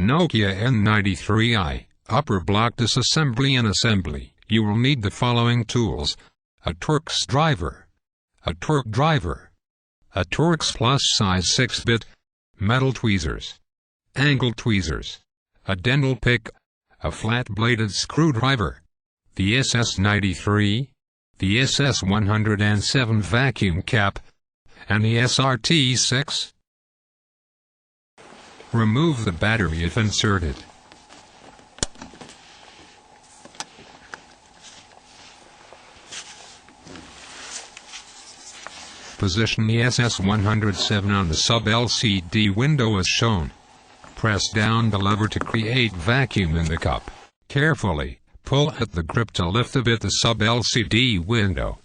Nokia N93I Upper block disassembly and assembly. You will need the following tools: a Torx driver, a torque driver, a Torx plus size 6-bit, metal tweezers, angle tweezers, a dental pick, a flat-bladed screwdriver, the SS93, the SS107 vacuum cap, and the SRT6. Remove the battery if inserted. Position the SS107 on the sub-LCD window as shown. Press down the lever to create vacuum in the cup. Carefully pull at the grip to lift a bit the sub-LCD window.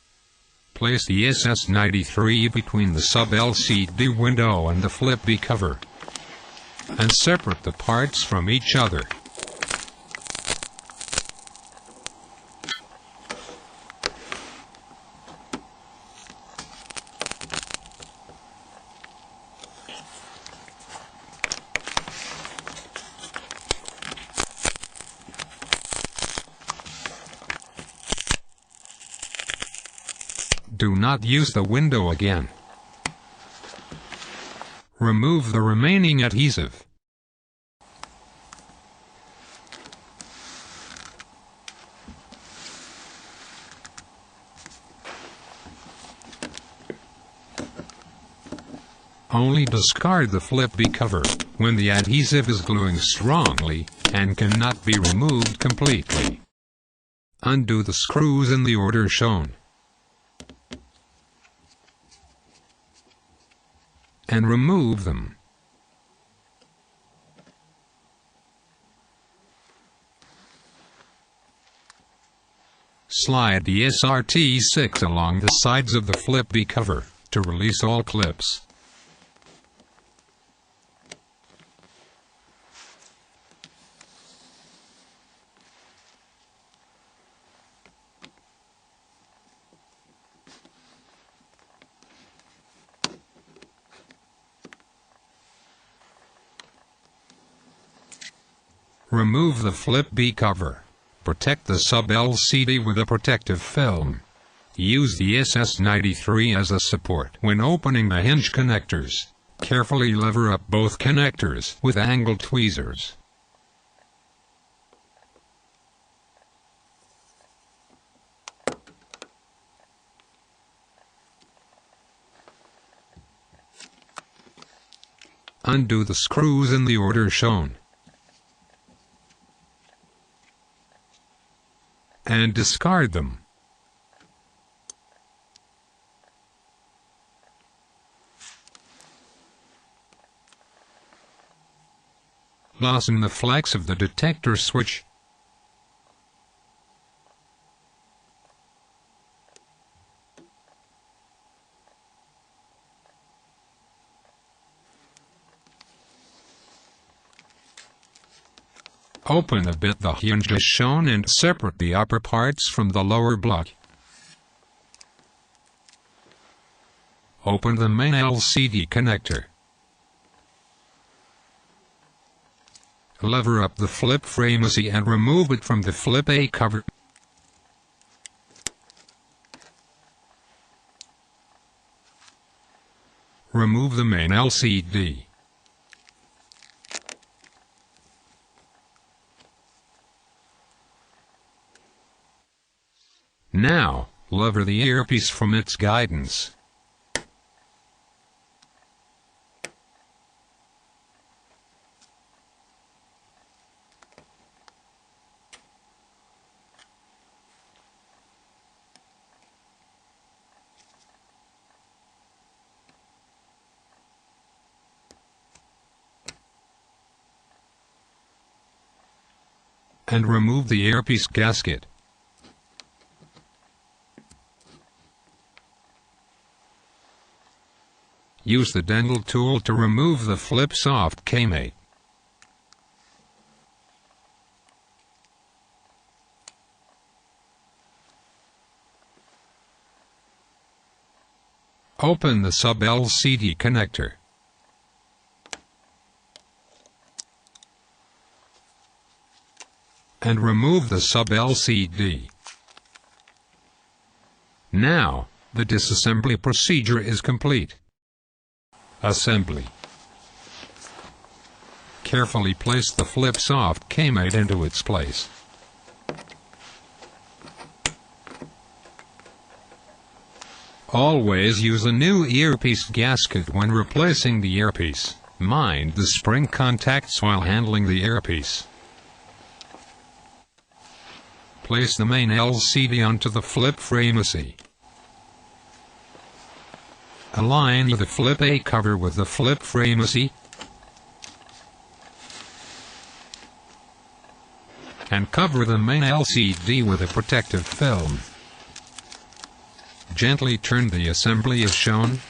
Place the SS93 between the sub-LCD window and the flip B cover, and separate the parts from each other. Do not use the window again. Remove the remaining adhesive. Only discard the flip B cover when the adhesive is gluing strongly and cannot be removed completely. Undo the screws in the order shown, and remove them. Slide the SRT6 along the sides of the flip B cover to release all clips. Remove the flip B cover. Protect the sub-LCD with a protective film. Use the SS93 as a support when opening the hinge connectors. Carefully lever up both connectors with angle tweezers. Undo the screws in the order shown, and discard them. Loosen the flex of the detector switch. Open a bit the hinge as shown and separate the upper parts from the lower block. Open the main LCD connector. Lever up the flip frame C and remove it from the flip A cover. Remove the main LCD. Now, lever the earpiece from its guidance. And remove the earpiece gasket. Use the dental tool to remove the flip soft K-mate. Open the sub-LCD connector. and remove the sub-LCD. Now, the disassembly procedure is complete. Assembly. Carefully place the flip-soft K-mate into its place. Always use a new earpiece gasket when replacing the earpiece. Mind the spring contacts while handling the earpiece. Place the main LCD onto the flip frame AC. Align the flip A cover with the flip frame AC. And cover the main LCD with a protective film. Gently turn the assembly as shown,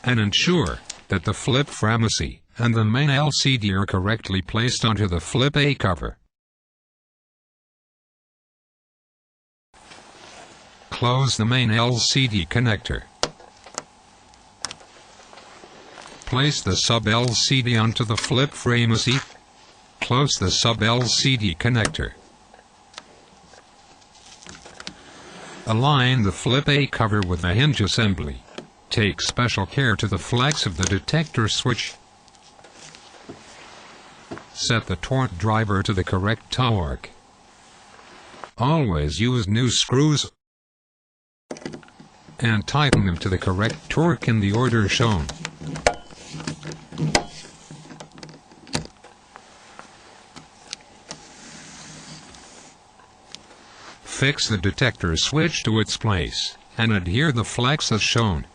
and ensure that the flip frame AC and the main LCD are correctly placed onto the flip A cover. Close the main LCD connector. Place the sub-LCD onto the flip frame AC. Close the sub-LCD connector. Align the flip A cover with the hinge assembly. Take special care to the flex of the detector switch. Set the torque driver to the correct torque. Always use new screws and tighten them to the correct torque in the order shown. Fix the detector switch to its place, and adhere the flex as shown.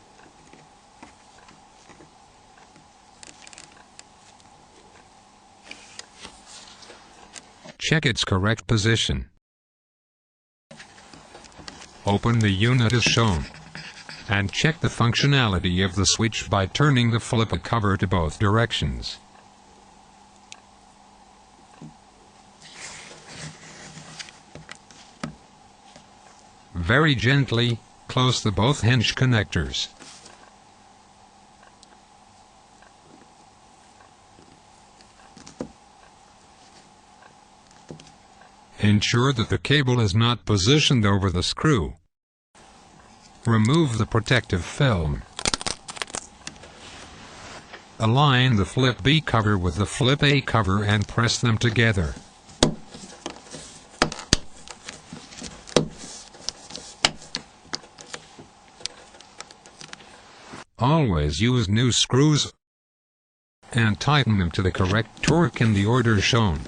Check its correct position. Open the unit as shown, and check the functionality of the switch by turning the flip cover to both directions. Very gently, close the both hinge connectors. Ensure that the cable is not positioned over the screw. Remove the protective film. Align the flip B cover with the flip A cover and press them together. Always use new screws and tighten them to the correct torque in the order shown.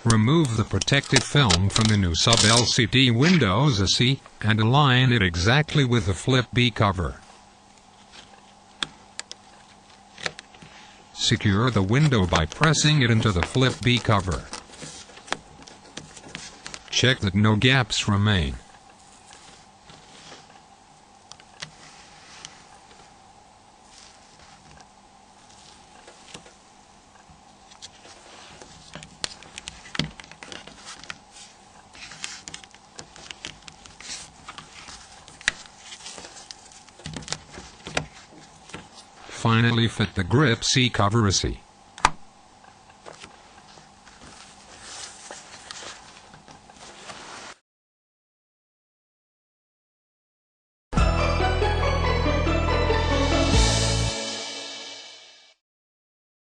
Remove the protective film from the new sub-LCD Windows AC and align it exactly with the flip B cover. Secure the window by pressing it into the flip B cover. Check that no gaps remain. Finally fit the grip C cover AC.